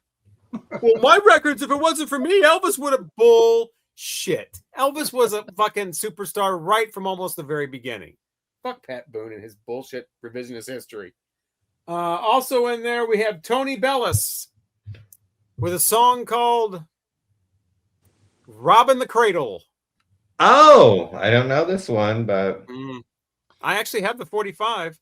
Well, my records, if it wasn't for me, Elvis would have bullshit. Elvis was a fucking superstar right from almost the very beginning. Fuck Pat Boone and his bullshit revisionist history. Also in there, we have Tony Bellis with a song called Robbin' the Cradle. Oh, I don't know this one, but I actually have the 45.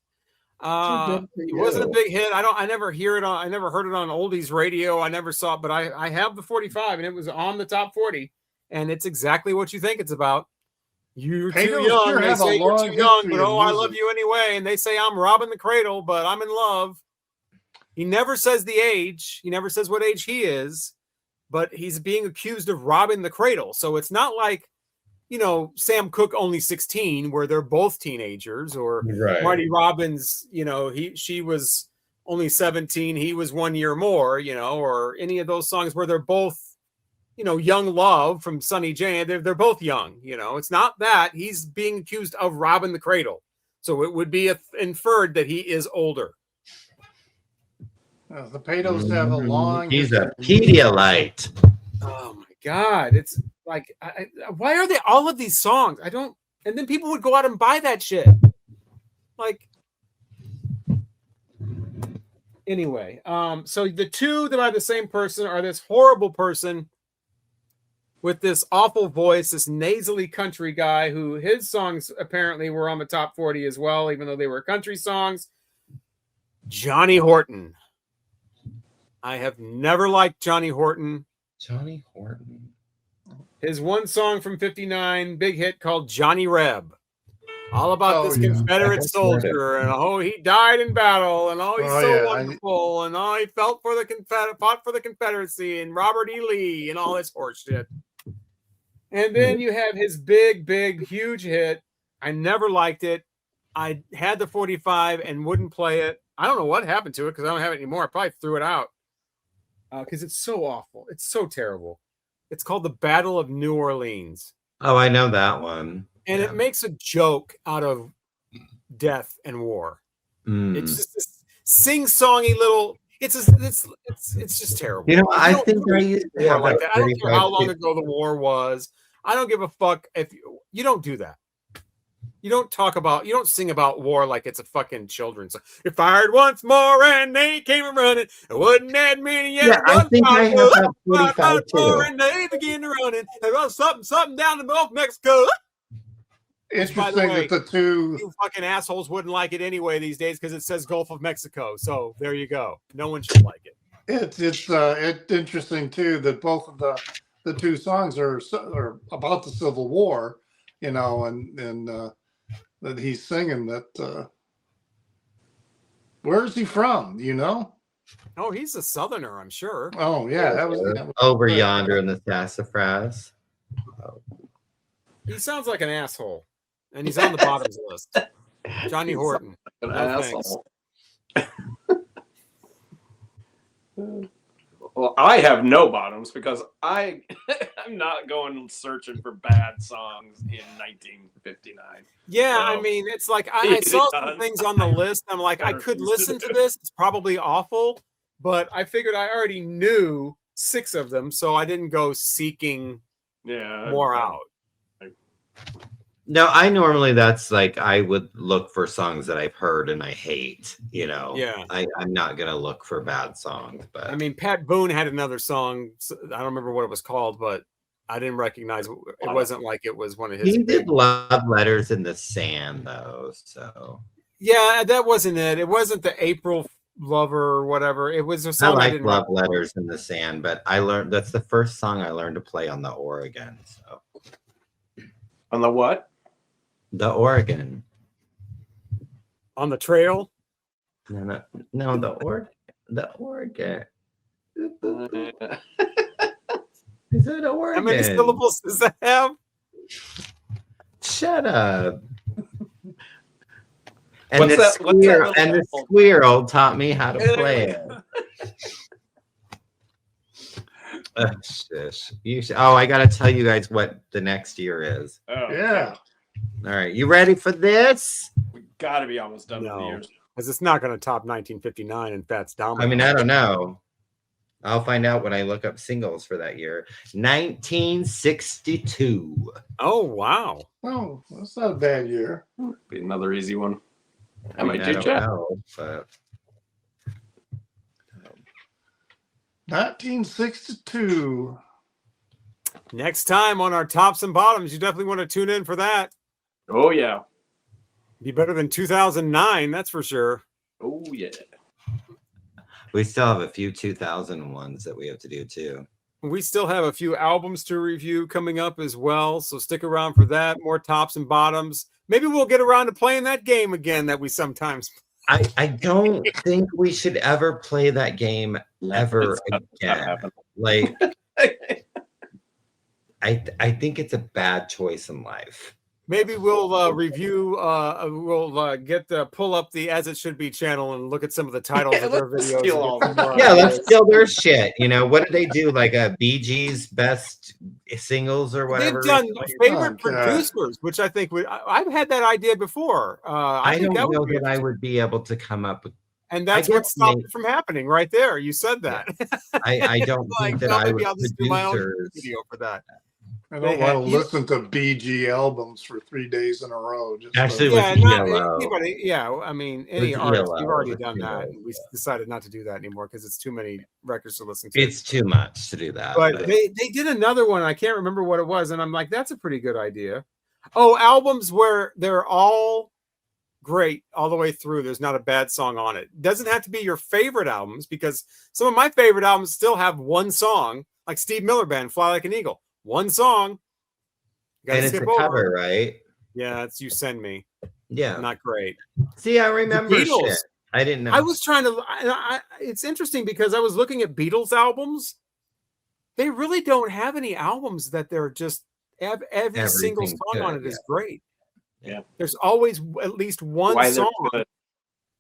good for It wasn't a you. big hit. I never heard it on oldies radio. I never saw it, but I have the 45 and it was on the top 40. And it's exactly what you think it's about. You're Hey, too those young. sure They have a say you're long too young, history but of oh, I love music. you anyway. And they say I'm robbing the cradle, but I'm in love. He never says the age. He never says what age he is, but he's being accused of robbing the cradle. So it's not like, you know, Sam Cooke only 16, where they're both teenagers, or Right. Marty Robbins, you know, she was only 17, he was 1 year more, you know, or any of those songs where they're both, you know, Young Love from Sonny J. They're both young, you know. It's not that he's being accused of robbing the cradle, so it would be inferred that he is older. The Patos have a long He's history a of music. Pedialyte. Oh my God. It's like, why are they all of these songs? I don't, and then people would go out and buy that shit. Like, anyway, so the 2 that are the same person are this horrible person with this awful voice, this nasally country guy who his songs apparently were on the top 40 as well, even though they were country songs. Johnny Horton. I have never liked Johnny Horton. Johnny Horton. His one song from 59, big hit called Johnny Reb. All about this Confederate soldier, and he died in battle, and he's so wonderful, and he fought for the Confederacy, and Robert E. Lee, and all this horse shit. And then you have his big, huge hit. I never liked it. I had the 45 and wouldn't play it. I don't know what happened to it because I don't have it anymore. I probably threw it out because it's so awful. It's so terrible. It's called the Battle of New Orleans. Oh, I know that one. And it makes a joke out of death and war. It's just this sing-songy little. It's just terrible. You know, I think I used to have like that. that. I don't care how long ago the war was. I don't give a fuck if you don't do that. You don't sing about war like it's a fucking children's song. You fired once more and they came running. It wasn't that many. I think I have that 45 too. And they began to running. There was something down in Gulf of Mexico. Interesting that the 2 you fucking assholes wouldn't like it anyway these days because it says Gulf of Mexico. So there you go. No one should like it. It's interesting too that both of the 2 songs are about the Civil War, you know, and that he's singing that. Where is he from? You know? Oh, he's a Southerner, I'm sure. Oh yeah, that was over yonder in the sassafras. He sounds like an asshole, and he's on the bottoms list. Johnny Horton. An asshole. Well, I have no bottoms because I'm not going searching for bad songs in 1959. Yeah, So, I mean, it's like I saw some things on the list. I'm like, I could listen to this. It's probably awful, but I figured I already knew 6 of them, so I didn't go seeking more out. No, I normally that's like I would look for songs that I've heard and I hate, you know. Yeah. I'm not gonna look for bad songs, but I mean, Pat Boone had another song. I don't remember what it was called, but I didn't recognize it. Wasn't like it was one of his. He big did Love Letters in the Sand, though. So yeah, that wasn't it. It wasn't the April Lover or whatever. It was a I song I like didn't Love recognize. Letters in the Sand, but I learned that's the first song I learned to play on the Oregon. So On the what? the Oregon. On the trail. No, the Oregon. Is it Oregon? How many syllables does that have? Shut up. What's that little And the apple? squirrel taught me how to play it. Shush. I got to tell you guys what the next year is. Oh, Yeah. All right. You ready for this? we gotta be almost done with the No. years. Because it's not going to top 1959 and Fats Domino. I mean, I don't know. I'll find out when I look up singles for that year. 1962. Oh, wow. Oh, that's not a bad year. Be another easy one. I mean, might I do don't chat. know, but 1962. Next time on our tops and bottoms, you definitely want to tune in for that. Oh yeah. Be better than 2009, that's for sure. Oh yeah. we still have a few 2000 ones that we have to do too. We still have a few albums to review coming up as well, so stick around for that. More tops and bottoms. Maybe we'll get around to playing that game again that we sometimes. I don't think we should ever play that game ever It's not again. happening. Like, I think it's a bad choice in life. Maybe we'll review. We'll pull up the As It Should Be channel and look at some of the titles of their let's videos. steal and all get some that. more Yeah, let's ideas. steal their shit. You know, what do they do? Like a Bee Gees best singles or whatever? They've done favorite Oh, God. producers, which I think I've had that idea before. I think don't that would know be that I interesting. would be able to come up with. And that's I what guess stopped maybe- it from happening right there. You said that. I don't Like, think that no, I maybe would I'll just do my own producers. video for that. I They don't want to had- listen to BG albums for 3 days in a row. Just Actually, so- it was ELO. Anybody. Yeah, I mean, any was artist. ELO, We've already it was done that. ELO. We decided not to do that anymore because it's too many records to listen to. It's too much to do that. But they did another one. I can't remember what it was, and I'm like, that's a pretty good idea. Oh, albums where they're all great all the way through. There's not a bad song on it. Doesn't have to be your favorite albums, because some of my favorite albums still have one song, like Steve Miller Band, "Fly Like an Eagle." One song. Gotta and it's a skip over. cover, right? Yeah, it's "You Send Me." Yeah. Not great. See, I remember Beatles. shit. I didn't know. I was trying to. It's interesting because I was looking at Beatles albums. They really don't have any albums that they're just every single Everything's song on good, it is yeah. great. Yeah. There's always at least one Why they're song good.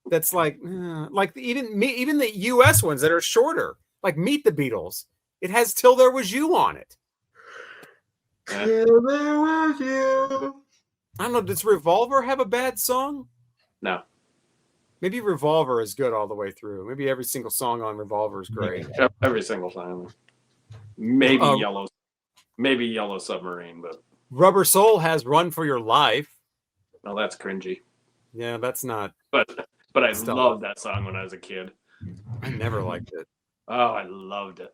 that's like even the US ones that are shorter, like Meet the Beatles. It has "Till There Was You" on it. Till there was you. I don't know. Does Revolver have a bad song? No. Maybe Revolver is good all the way through. Maybe every single song on Revolver is great. Every single time. Maybe Um, Yellow Submarine, but Rubber Soul has "Run for Your Life." no, that's cringy. Yeah, that's not. But I Still. loved that song when I was a kid. I never liked it. Oh, I loved it.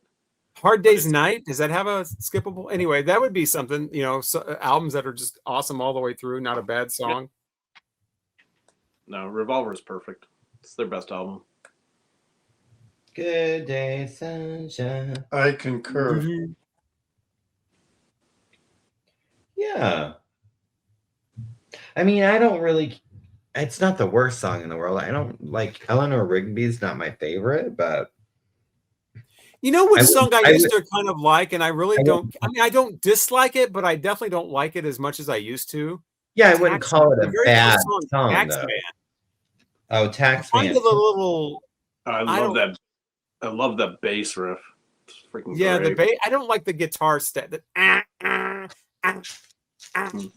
Hard Day's Night, does that have a skippable? Anyway, that would be something, albums that are just awesome all the way through, not a bad song. No, Revolver's perfect. It's their best album. Good day, sunshine. I concur. Mm-hmm. Yeah. I mean, I don't really. It's not the worst song in the world. I don't like Eleanor Rigby's not my favorite, but You know which I would- song I I used would- to kind of like, and I really I would- don't. I mean, I don't dislike it, but I definitely don't like it as much as I used to. yeah, I wouldn't Tax- call it the a very bad first song Tax though. Man. Oh, Tax Find Man. it a little. I love that. I love that bass riff. It's freaking Yeah, the great. bass. I don't like the guitar step. Yeah, I It's haven't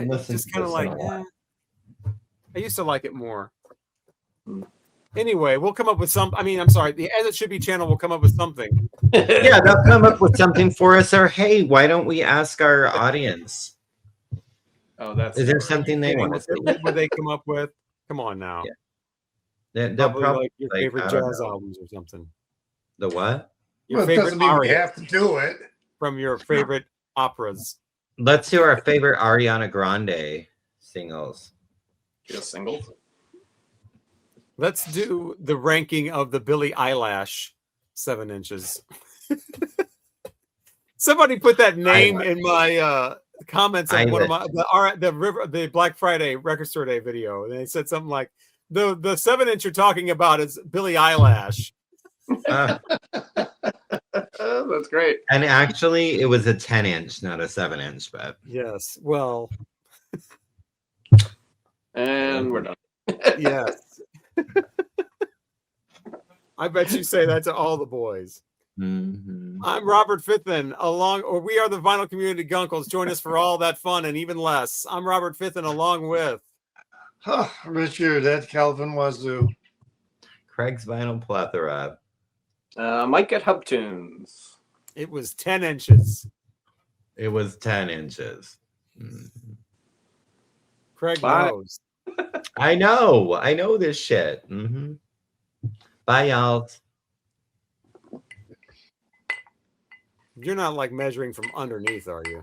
listened just to kind of this like. in a while. I used to like it more. Hmm. Anyway, we'll come up with some. I mean, I'm sorry. The As It Should Be channel will come up with something. Yeah, they'll come up with something for us. Or hey, why don't we ask our audience? Oh, that's. Is there something they want to see? What would they come up with? Come on now. Yeah. They'll Probably like your like, favorite I don't jazz know. albums or something. The what? Your Well, it favorite doesn't mean you aria. have to do it. from your favorite operas. Let's do our favorite Ariana Grande singles. Just singles. Let's do the ranking of the Billie Eyelash 7 inches. Somebody put that name in my comments on one of my the Black Friday Record Store Day video. And they said something like the 7-inch you're talking about is Billie Eyelash. That's great. And actually, it was a 10-inch, not a 7-inch. But yes, well, and we're done. yes. I bet you say that to all the boys. mm-hmm. I'm Robert Fithen, we are the Vinyl Community Guncles. Join us for all that fun and even less. I'm Robert Fithen, along with Richard, Ed Calvin Wazoo. Craig's Vinyl Plethora. Mike at Hub Tunes. It was 10 inches. It was 10 inches. Mm-hmm. Craig Bye. knows. I know this shit. Mm-hmm. Bye, y'all. You're not like measuring from underneath, are you?